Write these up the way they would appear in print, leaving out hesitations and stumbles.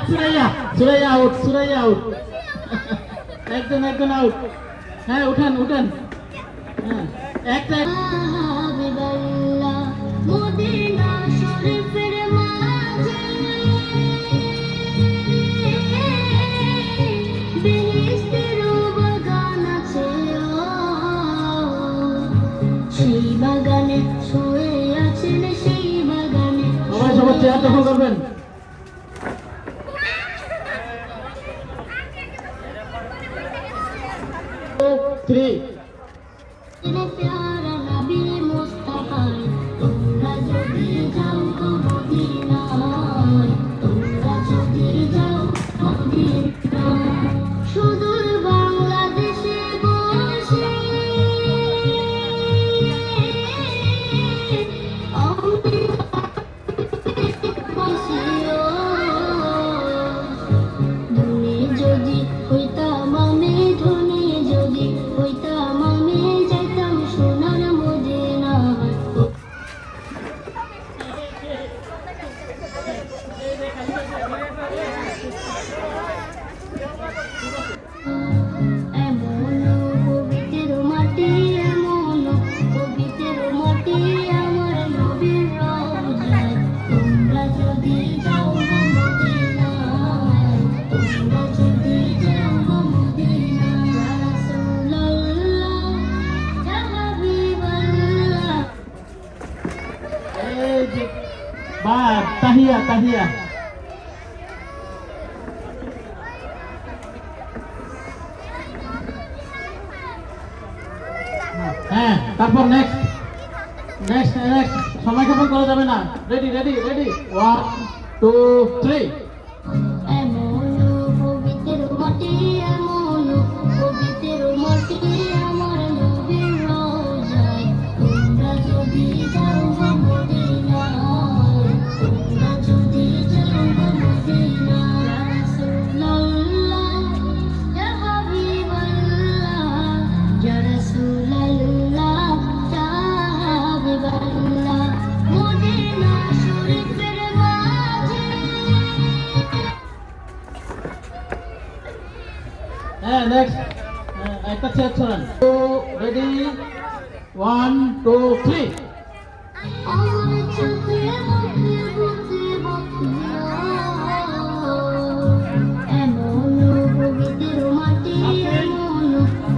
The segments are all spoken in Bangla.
সুরাইয়া সুরাইয়া আউট সুরাইয়া আউট একজন একজন আউট হ্যাঁ উঠান উঠান হ্যাঁ একটা মদিনা শরীফের মাঝে বেহেশতের বাগান আছে সেই বাগানে শুয়ে আছেন সেই বাগানে সবাই সবার চেয়ার দখল করবেন থ্রি প্যারা নবী মুস্তাফা তোমরা যদি যাও তো মদিনায় তোমরা যদি যাও মদিনায় সুদূর বাংলাদেশে বসে ধনী যদি হইতাম আমি ধনী যদি হইতাম আমি যাইতাম সোনার মদিনায় এমন পবিত্র মাটি এমন পবিত্র মাটি আমার নবীর রওজায় তোমরা যদি যাও মদিনায় তোমরা যদি যাও মদিনায় ইয়া রাসূলুল্লাহ ইয়া হাবিবাল্লাহ এই যে বা তাহিয়া তাহিয়া হ্যাঁ তারপর নেক্সট নেক্সট নেক্সট সময় ক্ষেপণ করা যাবে না রেডি রেডি রেডি 1 2 3 এমন পবিত্র মাটি এমন পবিত্র মাটি আমার নবীর রওজায় তোমরা যদি যাও মদিনায় তোমরা যদি যাও মদিনায় ইয়া রাসূলুল্লাহ ইয়া হাবিবাল্লাহ ইয়া রাসূলুল্লাহ ইয়া হাবিবাল্লাহ মদিনা শরীফের মাঝে হ্যাঁ নেক্সট একটা চেয়ার ছড়ান তো রেডি 1 2 3 আমার চোখে মুখে বুকে বকিয়া এমন পবিত্র মাটি এমন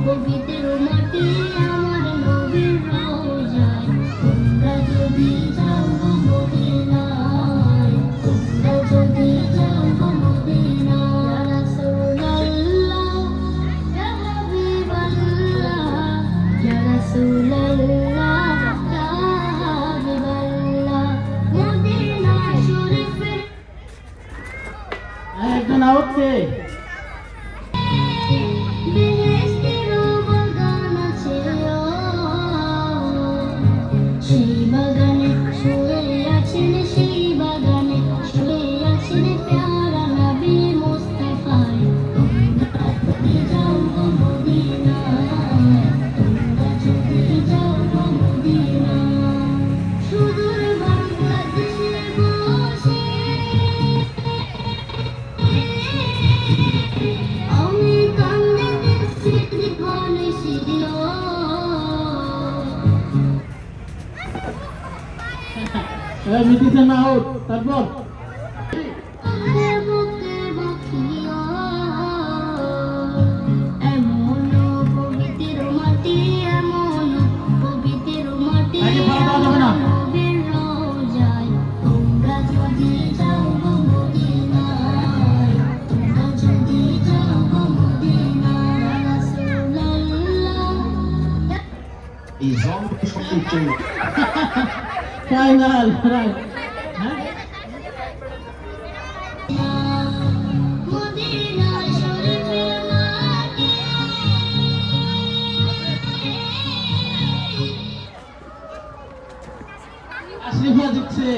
পবিত্র মাটি আমার নবীর রওজায় তোমরা যদি যাও মদিনায় তোমরা যদি যাও মদিনায় ইয়া রাসূলুল্লাহ ইয়া হাবিবাল্লাহ ইয়া রাসূলুল্লাহ ইয়া হাবিবাল্লাহ মদিনা শরীফের একজন আউট কে বেহেশতের বাগান আছে সেই বাগানে শুয়ে আছেন সেই বাগানে শুয়ে আছেন প্যারা নবী মুস্তাফা তোমরা যদি যাও মদিনায় তোমরা যদি যাও মদিনায় সুদূর বাংলাদেশে বসে আমি কান্দে দেখছি জীবনে ছিল মিটিছেন আউট তারপর বুকে বকিয়া এমন পবিত্র মাটি এমন পবিত্র মাটি আগে পাওয়া যাবে না। নবীর রওজায় তোমরা যদি যাও মদিনায় তোমরা যদি যাও মদিনায় ইয়া রাসূলুল্লাহ এই জঙ্গল সবকিছু ফাইনাল রাইট হ্যাঁ মদিনা শরীফের মাটি আশরিফা জিতছে